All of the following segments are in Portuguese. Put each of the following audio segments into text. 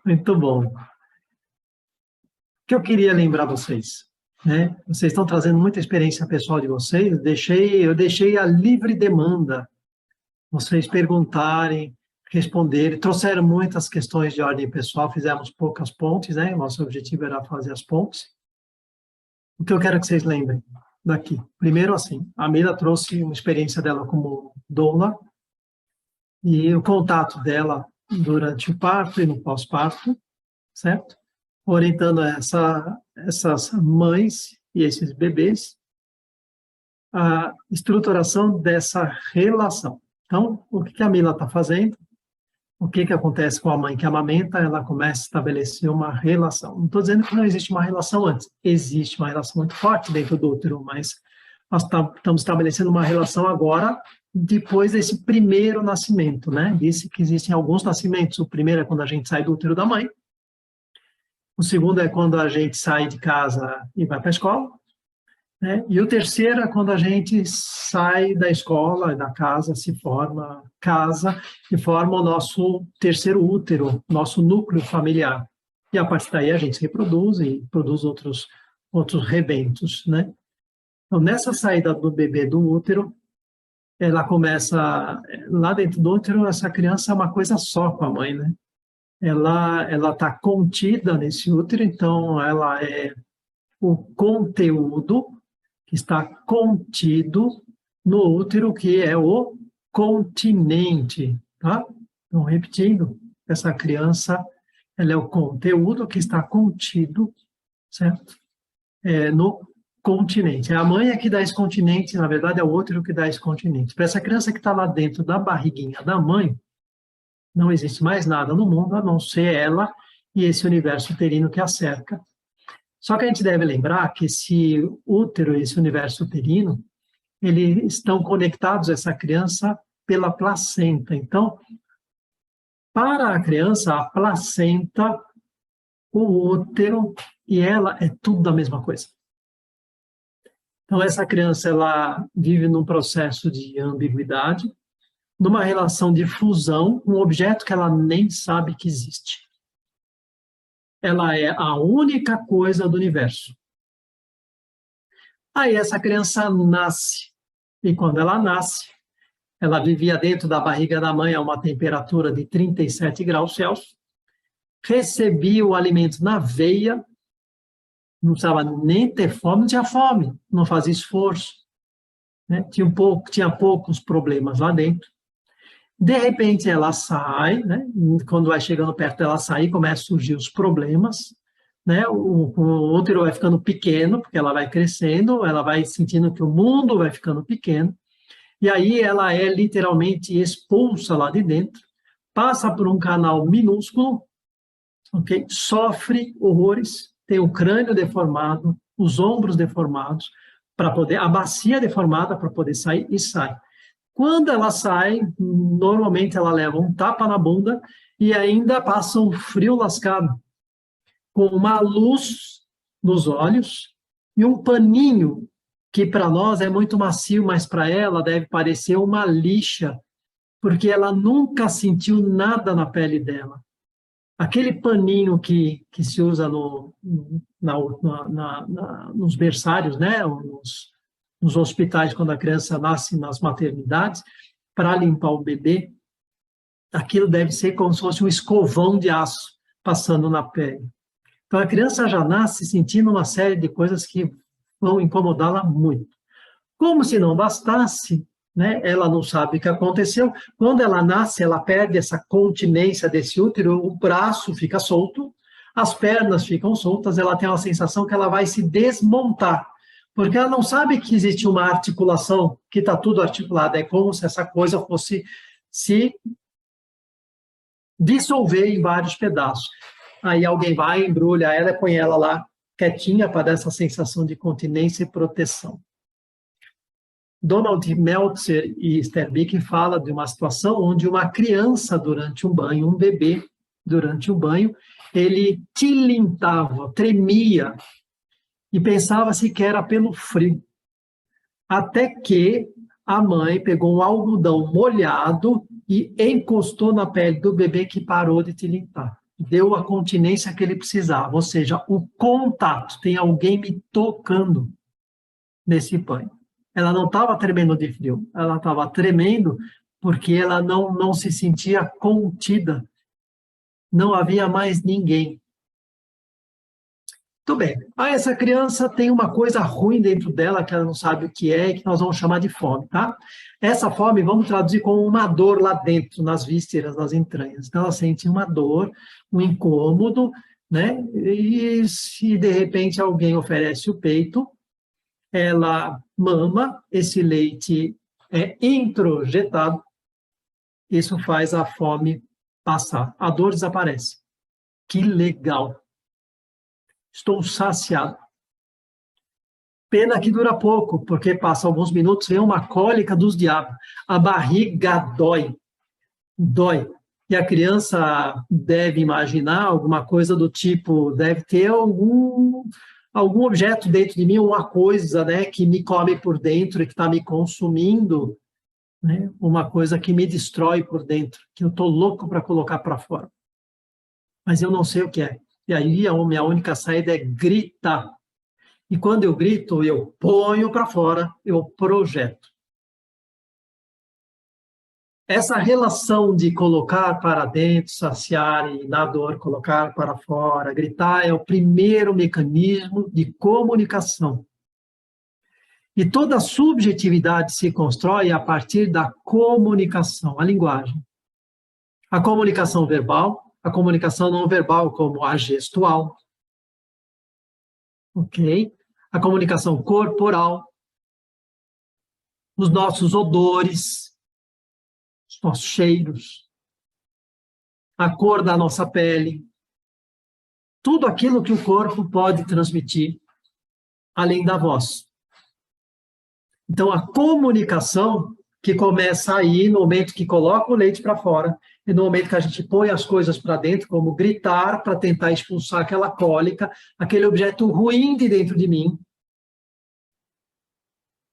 Muito bom. O que eu queria lembrar vocês, né? Vocês estão trazendo muita experiência pessoal de vocês, eu deixei a livre demanda, vocês perguntarem, responderem, trouxeram muitas questões de ordem pessoal, fizemos poucas pontes, né? Nosso objetivo era fazer as pontes. O que eu quero que vocês lembrem daqui? Primeiro, assim, a Mila trouxe uma experiência dela como doula e o contato dela durante o parto e no pós-parto, certo? Orientando essas mães e esses bebês a estruturação dessa relação. Então, o que a Mila está fazendo? O que acontece com a mãe que amamenta? Ela começa a estabelecer uma relação. Não estou dizendo que não existe uma relação antes. Existe uma relação muito forte dentro do útero, mas nós estamos estabelecendo uma relação agora, depois desse primeiro nascimento, né? Disse que existem alguns nascimentos. O primeiro é quando a gente sai do útero da mãe. O segundo é quando a gente sai de casa e vai para a escola. Né? E o terceiro é quando a gente sai da escola, da casa, se forma casa, e forma o nosso terceiro útero, nosso núcleo familiar. E a partir daí a gente se reproduz e produz outros rebentos. Né? Então, nessa saída do bebê do útero, ela começa, lá dentro do útero, essa criança é uma coisa só com a mãe, né? Ela está contida nesse útero, então ela é o conteúdo que está contido no útero, que é o continente, tá? Então, repetindo, essa criança, ela é o conteúdo que está contido, certo? No continente. A mãe é que dá esse continente, na verdade é o útero que dá esse continente. Para essa criança que está lá dentro da barriguinha da mãe, não existe mais nada no mundo a não ser ela e esse universo uterino que a cerca. Só que a gente deve lembrar que esse útero, esse universo uterino, eles estão conectados a essa criança pela placenta. Então, para a criança, a placenta, o útero e ela é tudo a mesma coisa. Então, essa criança, ela vive num processo de ambiguidade, numa relação de fusão com um objeto que ela nem sabe que existe. Ela é a única coisa do universo. Aí essa criança nasce, e quando ela nasce, ela vivia dentro da barriga da mãe a uma temperatura de 37 graus Celsius, recebia o alimento na veia, não precisava nem ter fome, não tinha fome, não fazia esforço, né? Tinha poucos problemas lá dentro. De repente ela sai, né? Quando vai chegando perto dela sair, começam a surgir os problemas, né? O útero vai ficando pequeno, porque ela vai crescendo, ela vai sentindo que o mundo vai ficando pequeno, e aí ela é literalmente expulsa lá de dentro, passa por um canal minúsculo, okay? Sofre horrores, tem o crânio deformado, os ombros deformados, a bacia deformada para poder sair, e sai. Quando ela sai, normalmente ela leva um tapa na bunda e ainda passa um frio lascado, com uma luz nos olhos e um paninho, que para nós é muito macio, mas para ela deve parecer uma lixa, porque ela nunca sentiu nada na pele dela. Aquele paninho que se usa nos berçários, né? Nos hospitais, quando a criança nasce, nas maternidades, para limpar o bebê, aquilo deve ser como se fosse um escovão de aço passando na pele. Então, a criança já nasce sentindo uma série de coisas que vão incomodá-la muito. Como se não bastasse, né? Ela não sabe o que aconteceu. Quando ela nasce, ela perde essa continência desse útero, o braço fica solto, as pernas ficam soltas, ela tem uma sensação que ela vai se desmontar, porque ela não sabe que existe uma articulação, que está tudo articulado, é como se essa coisa fosse se dissolver em vários pedaços. Aí alguém vai, embrulha ela e põe ela lá quietinha para dar essa sensação de continência e proteção. Donald Meltzer e Sterbick falam de uma situação onde uma criança durante um banho, um bebê durante um banho, ele tilintava, tremia e pensava-se que era pelo frio. Até que a mãe pegou um algodão molhado e encostou na pele do bebê, que parou de tilintar. deu a continência que ele precisava, ou seja, o contato, tem alguém me tocando nesse banho. Ela não estava tremendo de frio, ela estava tremendo porque ela não se sentia contida, não havia mais ninguém. Tudo bem. Essa criança tem uma coisa ruim dentro dela que ela não sabe o que é, que nós vamos chamar de fome, tá? Essa fome vamos traduzir como uma dor lá dentro, nas vísceras, nas entranhas. Então ela sente uma dor, um incômodo, né? E se de repente alguém oferece o peito, ela mama, esse leite é introjetado, isso faz a fome passar, a dor desaparece. Que legal! Estou saciado. Pena que dura pouco, porque passa alguns minutos, vem uma cólica dos diabos. A barriga dói. Dói. E a criança deve imaginar alguma coisa do tipo, deve ter algum objeto dentro de mim, uma coisa, né, que me come por dentro e que está me consumindo, né, uma coisa que me destrói por dentro, que eu estou louco para colocar para fora. Mas eu não sei o que é. E aí a minha única saída é gritar. E quando eu grito, eu ponho para fora, eu projeto. Essa relação de colocar para dentro, saciar e na dor colocar para fora, gritar, é o primeiro mecanismo de comunicação. E toda subjetividade se constrói a partir da comunicação, a linguagem. A comunicação verbal, a comunicação não verbal, como a gestual. Ok? A comunicação corporal, os nossos odores, os nossos cheiros, a cor da nossa pele, tudo aquilo que o corpo pode transmitir, além da voz. Então, a comunicação que começa aí no momento que coloca o leite para fora e no momento que a gente põe as coisas para dentro, como gritar para tentar expulsar aquela cólica, aquele objeto ruim de dentro de mim.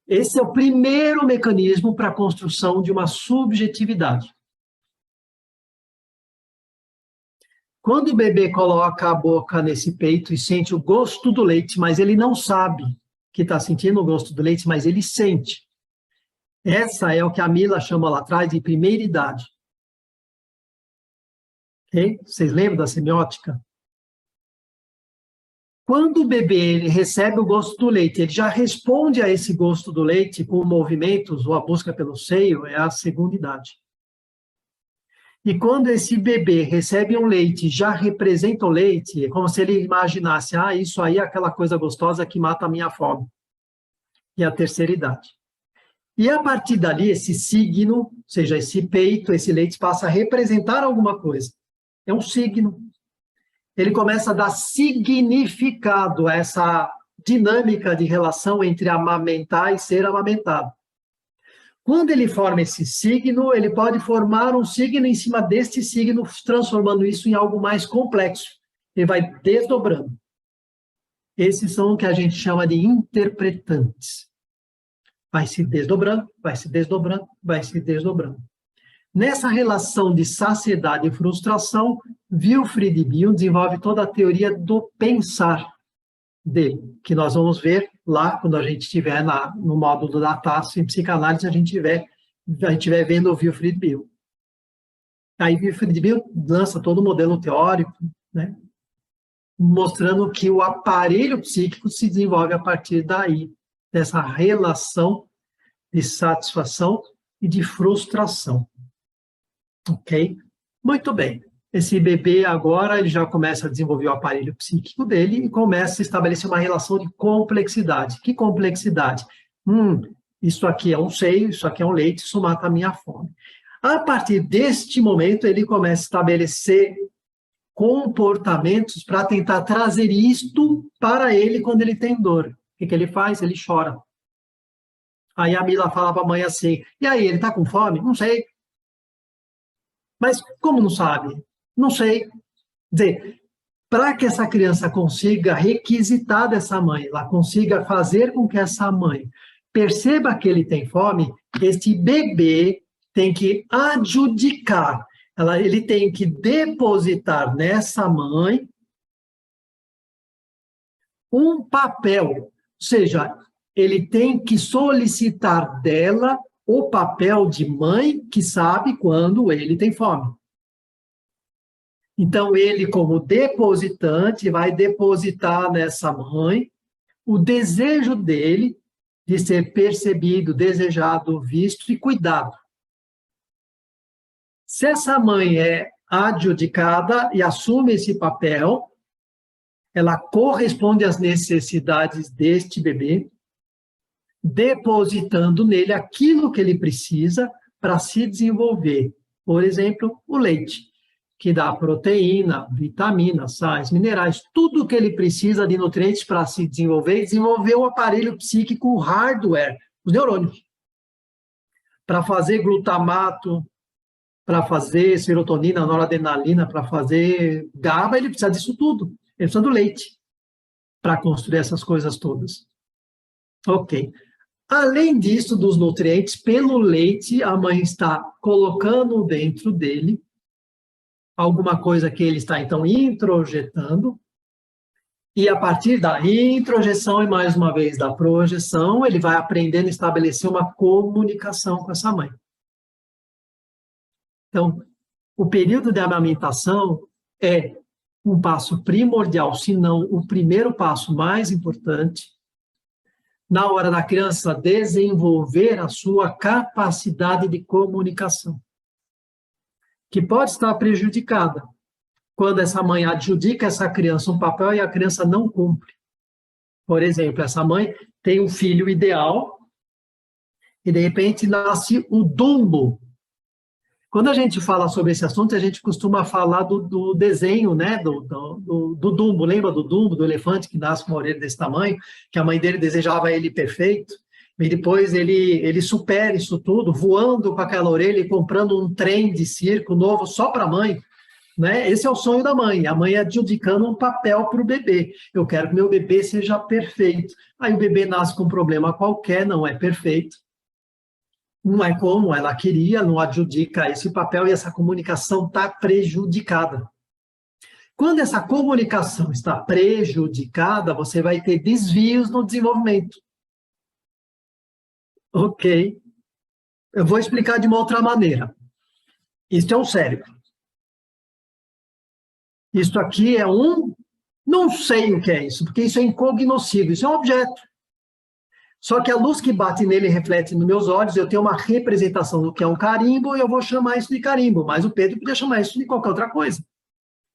Esse é o primeiro mecanismo para a construção de uma subjetividade. Quando o bebê coloca a boca nesse peito e sente o gosto do leite, mas ele não sabe que está sentindo o gosto do leite, mas ele sente. Essa é o que a Mila chama lá atrás de primeira idade. Okay? Vocês lembram da semiótica? Quando o bebê ele recebe o gosto do leite, ele já responde a esse gosto do leite com movimentos ou a busca pelo seio, é a segunda idade. E quando esse bebê recebe um leite, já representa o leite, é como se ele imaginasse, isso aí é aquela coisa gostosa que mata a minha fome. E a terceira idade. E a partir dali, esse signo, ou seja, esse peito, esse leite passa a representar alguma coisa. É um signo. Ele começa a dar significado a essa dinâmica de relação entre amamentar e ser amamentado. Quando ele forma esse signo, ele pode formar um signo em cima deste signo, transformando isso em algo mais complexo. Ele vai desdobrando. Esses são o que a gente chama de interpretantes. Vai se desdobrando, vai se desdobrando, vai se desdobrando. Nessa relação de saciedade e frustração, Wilfried Bion desenvolve toda a teoria do pensar dele, que nós vamos ver lá quando a gente estiver no módulo da TASSO em psicanálise, a gente estiver vendo o Wilfried Bion. Aí Wilfried Bion lança todo o modelo teórico, né, mostrando que o aparelho psíquico se desenvolve a partir daí, dessa relação de satisfação e de frustração. Ok? Muito bem. Esse bebê agora ele já começa a desenvolver o aparelho psíquico dele e começa a estabelecer uma relação de complexidade. Que complexidade? Isso aqui é um seio, isso aqui é um leite, isso mata a minha fome. A partir deste momento, ele começa a estabelecer comportamentos para tentar trazer isto para ele quando ele tem dor. O que ele faz? Ele chora. Aí a Mila fala para a mãe assim, e aí, ele está com fome? Não sei. Mas como não sabe? Não sei. Quer dizer, para que essa criança consiga requisitar dessa mãe, ela consiga fazer com que essa mãe perceba que ele tem fome, este bebê tem que adjudicar Ele tem que depositar nessa mãe um papel, ou seja, ele tem que solicitar dela o papel de mãe que sabe quando ele tem fome. Então, ele, como depositante, vai depositar nessa mãe o desejo dele de ser percebido, desejado, visto e cuidado. Se essa mãe é adjudicada e assume esse papel, ela corresponde às necessidades deste bebê, depositando nele aquilo que ele precisa para se desenvolver. Por exemplo, o leite, que dá proteína, vitaminas, sais, minerais, tudo o que ele precisa de nutrientes para se desenvolver e desenvolver o aparelho psíquico, o hardware, os neurônios, para fazer glutamato, para fazer serotonina, noradrenalina, para fazer GABA, ele precisa disso tudo. Ele precisa do leite para construir essas coisas todas. Ok. Além disso, dos nutrientes, pelo leite, a mãe está colocando dentro dele alguma coisa que ele está, então, introjetando, e a partir da introjeção e, mais uma vez, da projeção, ele vai aprendendo a estabelecer uma comunicação com essa mãe. Então, o período de amamentação é um passo primordial, se não o primeiro passo mais importante, na hora da criança desenvolver a sua capacidade de comunicação, que pode estar prejudicada quando essa mãe adjudica a essa criança um papel e a criança não cumpre. Por exemplo, essa mãe tem um filho ideal e, de repente, nasce o Dumbo. Quando a gente fala sobre esse assunto, a gente costuma falar do desenho, né, do Dumbo. Lembra do Dumbo, do elefante que nasce com uma orelha desse tamanho, que a mãe dele desejava ele perfeito, e depois ele supera isso tudo, voando com aquela orelha e comprando um trem de circo novo só para a mãe, né? Esse é o sonho da mãe, a mãe adjudicando um papel para o bebê. Eu quero que meu bebê seja perfeito. Aí o bebê nasce com um problema qualquer, não é perfeito. Não é como ela queria, não adjudica esse papel e essa comunicação está prejudicada. Quando essa comunicação está prejudicada, você vai ter desvios no desenvolvimento. Ok. Eu vou explicar de uma outra maneira. Isto é um cérebro. Isto aqui é não sei o que é isso, porque isso é incognoscível, isso é um objeto. Só que a luz que bate nele reflete nos meus olhos, eu tenho uma representação do que é um carimbo e eu vou chamar isso de carimbo, mas o Pedro podia chamar isso de qualquer outra coisa.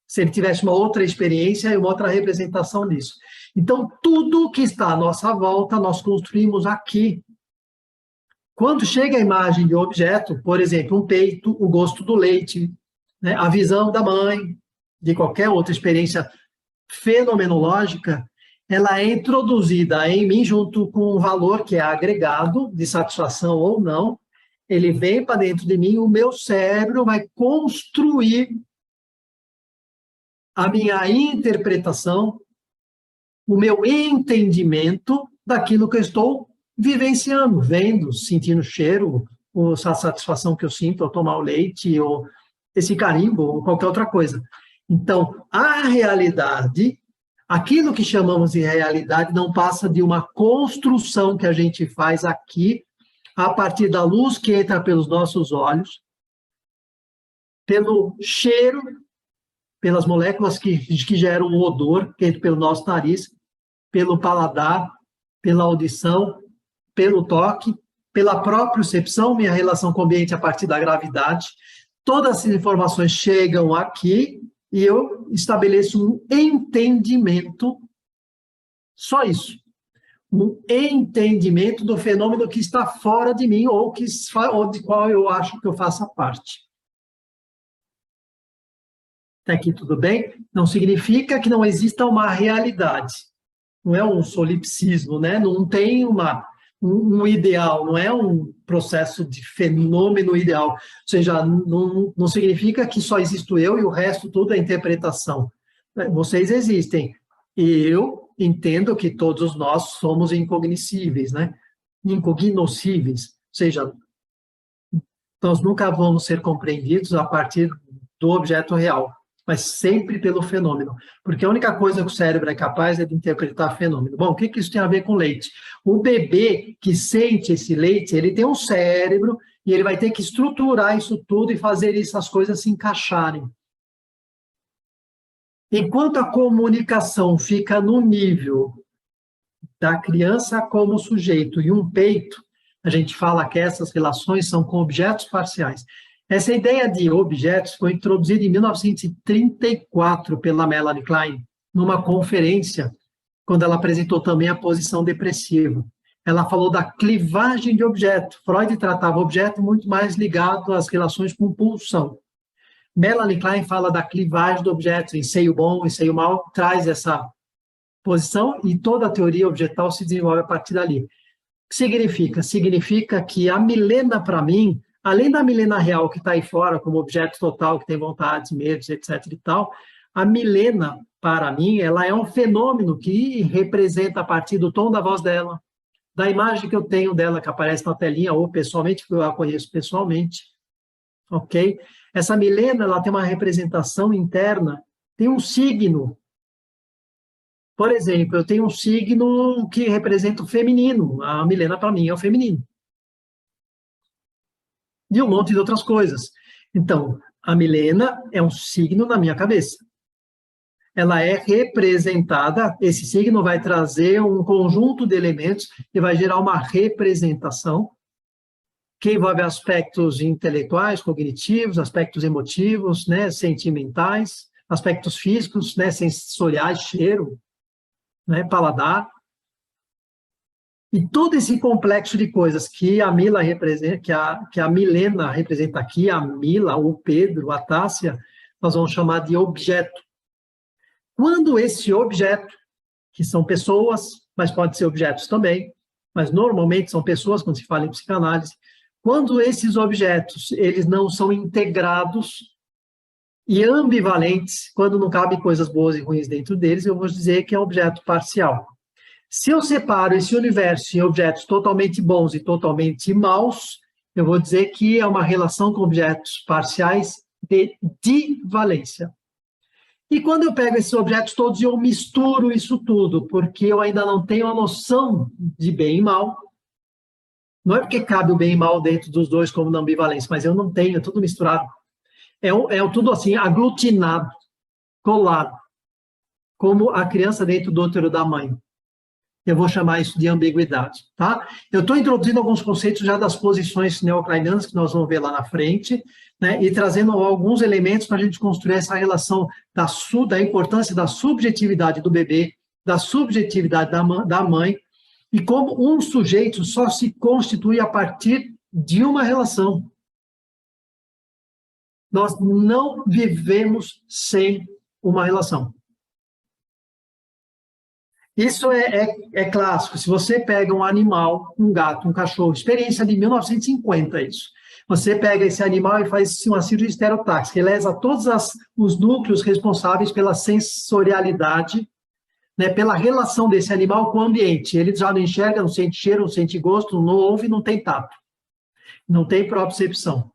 Se ele tivesse uma outra experiência e uma outra representação disso. Então, tudo que está à nossa volta, nós construímos aqui. Quando chega a imagem de um objeto, por exemplo, um peito, o gosto do leite, né, a visão da mãe, de qualquer outra experiência fenomenológica, ela é introduzida em mim junto com um valor que é agregado, de satisfação ou não, ele vem para dentro de mim, o meu cérebro vai construir a minha interpretação, o meu entendimento daquilo que eu estou vivenciando, vendo, sentindo cheiro, ou essa satisfação que eu sinto ao tomar o leite, ou esse carimbo, ou qualquer outra coisa. Então, a realidade, aquilo que chamamos de realidade, não passa de uma construção que a gente faz aqui, a partir da luz que entra pelos nossos olhos, pelo cheiro, pelas moléculas que geram o odor, que entra pelo nosso nariz, pelo paladar, pela audição, pelo toque, pela propriocepção, minha relação com o ambiente a partir da gravidade. Todas essas informações chegam aqui e eu estabeleço um entendimento, só isso, um entendimento do fenômeno que está fora de mim ou de qual eu acho que eu faça parte. Até aqui tudo bem? Não significa que não exista uma realidade. Não é um solipsismo, né? Não tem um ideal, não é um processo de fenômeno ideal. Ou seja, não significa que só existo eu e o resto tudo é interpretação. Vocês existem. E eu entendo que todos nós somos incognoscíveis, né? Incognoscíveis. Ou seja, Nós nunca vamos ser compreendidos a partir do objeto real, mas sempre pelo fenômeno, porque a única coisa que o cérebro é capaz é de interpretar fenômeno. Bom, o que isso tem a ver com leite? O bebê que sente esse leite, ele tem um cérebro e ele vai ter que estruturar isso tudo e fazer essas coisas se encaixarem. Enquanto a comunicação fica no nível da criança como sujeito e um peito, a gente fala que essas relações são com objetos parciais. Essa ideia de objetos foi introduzida em 1934 pela Melanie Klein, numa conferência, quando ela apresentou também a posição depressiva. Ela falou da clivagem de objeto. Freud tratava o objeto muito mais ligado às relações com pulsão. Melanie Klein fala da clivagem do objeto, em seio bom e seio mau, traz essa posição e toda a teoria objetal se desenvolve a partir dali. O que significa? Significa que a Milena, para mim, além da Milena real que está aí fora, como objeto total, que tem vontades, medos, etc. e tal, a Milena, para mim, ela é um fenômeno que representa a partir do tom da voz dela, da imagem que eu tenho dela, que aparece na telinha, ou pessoalmente, que eu a conheço pessoalmente, ok? Essa Milena, ela tem uma representação interna, tem um signo. Por exemplo, eu tenho um signo que representa o feminino. A Milena, para mim, é o feminino. E um monte de outras coisas. Então, a Milena é um signo na minha cabeça. Ela é representada, esse signo vai trazer um conjunto de elementos e vai gerar uma representação que envolve aspectos intelectuais, cognitivos, aspectos emotivos, né, sentimentais, aspectos físicos, né, sensoriais, cheiro, né, paladar. E todo esse complexo de coisas que a Mila representa, que a Milena representa aqui, a Mila, o Pedro, a Tássia, nós vamos chamar de objeto. Quando esse objeto, que são pessoas, mas pode ser objetos também, mas normalmente são pessoas quando se fala em psicanálise, quando esses objetos eles não são integrados e ambivalentes, quando não cabem coisas boas e ruins dentro deles, eu vou dizer que é um objeto parcial. Se eu separo esse universo em objetos totalmente bons e totalmente maus, eu vou dizer que é uma relação com objetos parciais de divalência. E quando eu pego esses objetos todos e eu misturo isso tudo, porque eu ainda não tenho a noção de bem e mal, não é porque cabe o bem e mal dentro dos dois como na ambivalência, mas eu não tenho, é tudo misturado. É tudo assim, aglutinado, colado, como a criança dentro do útero da mãe. Eu vou chamar isso de ambiguidade, tá? Eu estou introduzindo alguns conceitos já das posições neocleinianas, que nós vamos ver lá na frente, né? E trazendo alguns elementos para a gente construir essa relação da importância da subjetividade do bebê, da subjetividade da mãe, e como um sujeito só se constitui a partir de uma relação. Nós não vivemos sem uma relação. Isso é clássico. Se você pega um animal, um gato, um cachorro, experiência de 1950 isso. Você pega esse animal e faz uma cirurgia estereotáxica, que lesa todos os núcleos responsáveis pela sensorialidade, né, pela relação desse animal com o ambiente. Ele já não enxerga, não sente cheiro, não sente gosto, não ouve, não tem tato. Não tem propriocepção.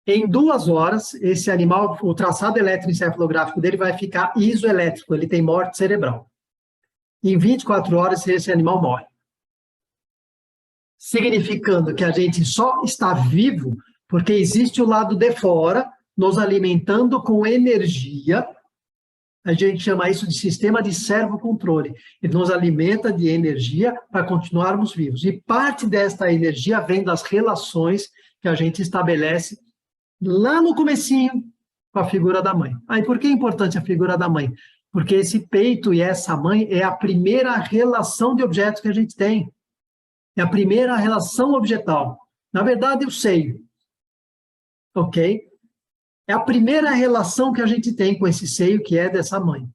Em 2 horas, esse animal, o traçado eletroencefalográfico dele vai ficar isoelétrico, ele tem morte cerebral. Em 24 horas, esse animal morre. Significando que a gente só está vivo porque existe o lado de fora, nos alimentando com energia. A gente chama isso de sistema de servocontrole. Ele nos alimenta de energia para continuarmos vivos. E parte desta energia vem das relações que a gente estabelece lá no comecinho com a figura da mãe. Aí, por que é importante a figura da mãe? Porque esse peito e essa mãe é a primeira relação de objetos que a gente tem. É a primeira relação objetal. Na verdade, o seio. Ok? É a primeira relação que a gente tem com esse seio, que é dessa mãe.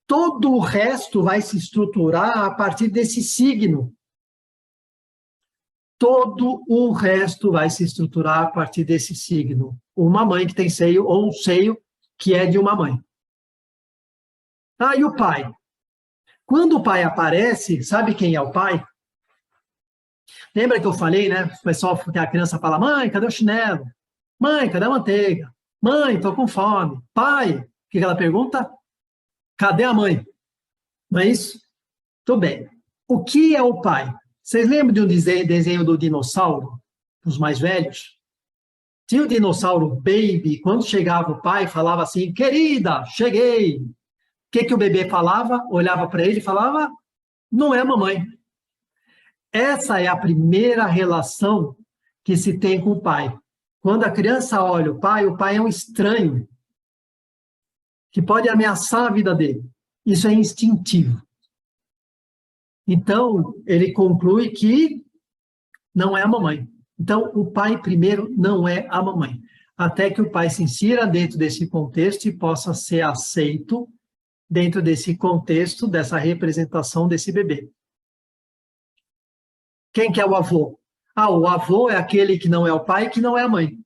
Todo o resto vai se estruturar a partir desse signo. Todo o resto vai se estruturar a partir desse signo. Uma mãe que tem seio, ou um seio que é de uma mãe. Ah, e o pai? Quando o pai aparece, sabe quem é o pai? Lembra que eu falei, né? O pessoal, que a criança fala, mãe, cadê o chinelo? Mãe, cadê a manteiga? Mãe, estou com fome. Pai, o que ela pergunta? Cadê a mãe? Não é isso? Tudo bem. O que é o pai? Vocês lembram de um desenho do dinossauro? Os mais velhos? Tinha o dinossauro Baby, quando chegava o pai, falava assim, querida, cheguei. O que o bebê falava? Olhava para ele e falava, não é mamãe. Essa é a primeira relação que se tem com o pai. Quando a criança olha o pai é um estranho que pode ameaçar a vida dele. Isso é instintivo. Então, ele conclui que não é a mamãe. Então, o pai, primeiro, não é a mamãe. Até que o pai se insira dentro desse contexto e possa ser aceito dentro desse contexto, dessa representação desse bebê. Quem que é o avô? O avô é aquele que não é o pai e que não é a mãe.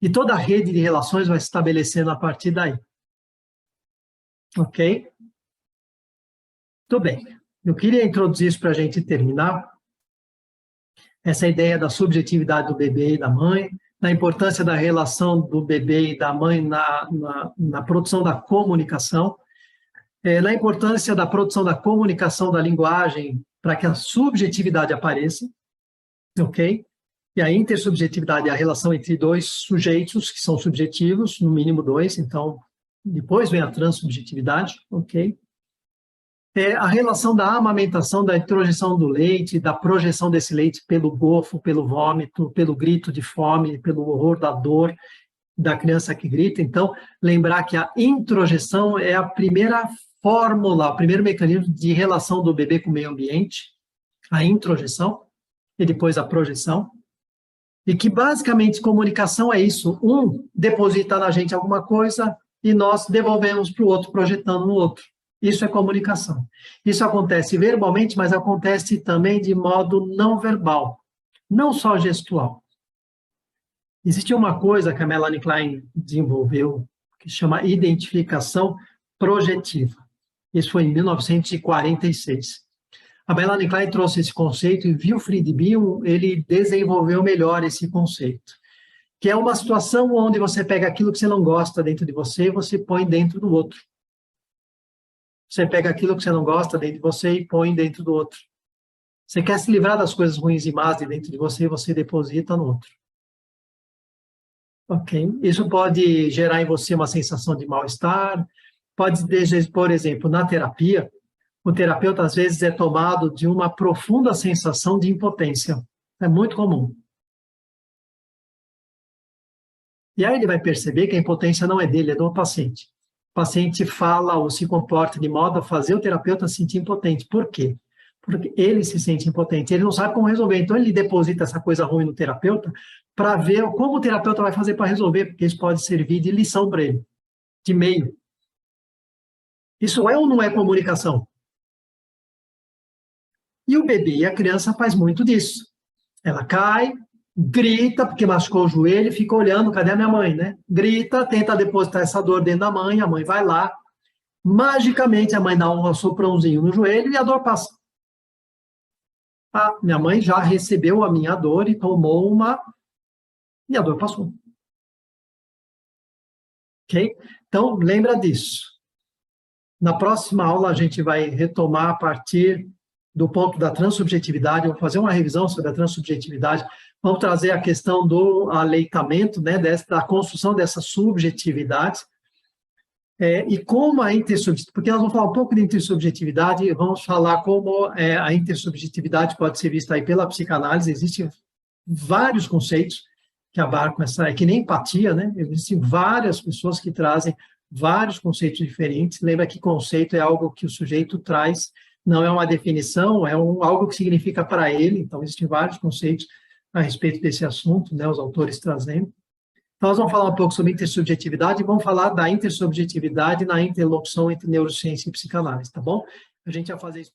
E toda a rede de relações vai se estabelecendo a partir daí. Ok? Tudo bem. Eu queria introduzir isso para a gente terminar. Essa ideia da subjetividade do bebê e da mãe, da importância da relação do bebê e da mãe na produção da comunicação, na importância da produção da comunicação da linguagem para que a subjetividade apareça, ok? E a intersubjetividade é a relação entre dois sujeitos que são subjetivos, no mínimo dois, então depois vem a transsubjetividade, ok? A relação da amamentação, da introjeção do leite, da projeção desse leite pelo gofo, pelo vômito, pelo grito de fome, pelo horror da dor da criança que grita. Então, lembrar que a introjeção é a primeira fórmula, o primeiro mecanismo de relação do bebê com o meio ambiente, a introjeção, e depois a projeção. E que, basicamente, comunicação é isso. Um deposita na gente alguma coisa e nós devolvemos para o outro, projetando no outro. Isso é comunicação. Isso acontece verbalmente, mas acontece também de modo não verbal, não só gestual. Existe uma coisa que a Melanie Klein desenvolveu, que chama identificação projetiva. Isso foi em 1946. A Melanie Klein trouxe esse conceito e Wilfried Bion, ele desenvolveu melhor esse conceito, que é uma situação onde você pega aquilo que você não gosta dentro de você e você põe dentro do outro. Você pega aquilo que você não gosta dentro de você e põe dentro do outro. Você quer se livrar das coisas ruins e más de dentro de você e você deposita no outro. Ok? Isso pode gerar em você uma sensação de mal-estar, pode, por exemplo, na terapia, o terapeuta às vezes é tomado de uma profunda sensação de impotência. É muito comum. E aí ele vai perceber que a impotência não é dele, é do paciente. O paciente fala ou se comporta de modo a fazer o terapeuta se sentir impotente. Por quê? Porque ele se sente impotente, ele não sabe como resolver. Então, ele deposita essa coisa ruim no terapeuta para ver como o terapeuta vai fazer para resolver, porque isso pode servir de lição para ele, de meio. Isso é ou não é comunicação? E o bebê e a criança faz muito disso. Ela cai, grita, porque machucou o joelho, fica olhando, cadê a minha mãe, né? Grita, tenta depositar essa dor dentro da mãe, a mãe vai lá, magicamente a mãe dá um soprãozinho no joelho e a dor passa. Minha mãe já recebeu a minha dor e tomou uma... e a dor passou. Ok? Então, lembra disso. Na próxima aula, a gente vai retomar a partir do ponto da transsubjetividade, vamos fazer uma revisão sobre a transsubjetividade, vamos trazer a questão do aleitamento, né, da construção dessa subjetividade, e como a intersubjetividade, porque nós vamos falar um pouco de intersubjetividade, e vamos falar como a intersubjetividade pode ser vista aí pela psicanálise. Existem vários conceitos que abarcam essa, é que nem empatia, né? Existem várias pessoas que trazem vários conceitos diferentes. Lembra que conceito é algo que o sujeito traz, não é uma definição, é algo que significa para ele. Então, existem vários conceitos a respeito desse assunto, né, os autores trazendo. Então, nós vamos falar um pouco sobre intersubjetividade e vamos falar da intersubjetividade na interlocução entre neurociência e psicanálise, tá bom? A gente vai fazer isso.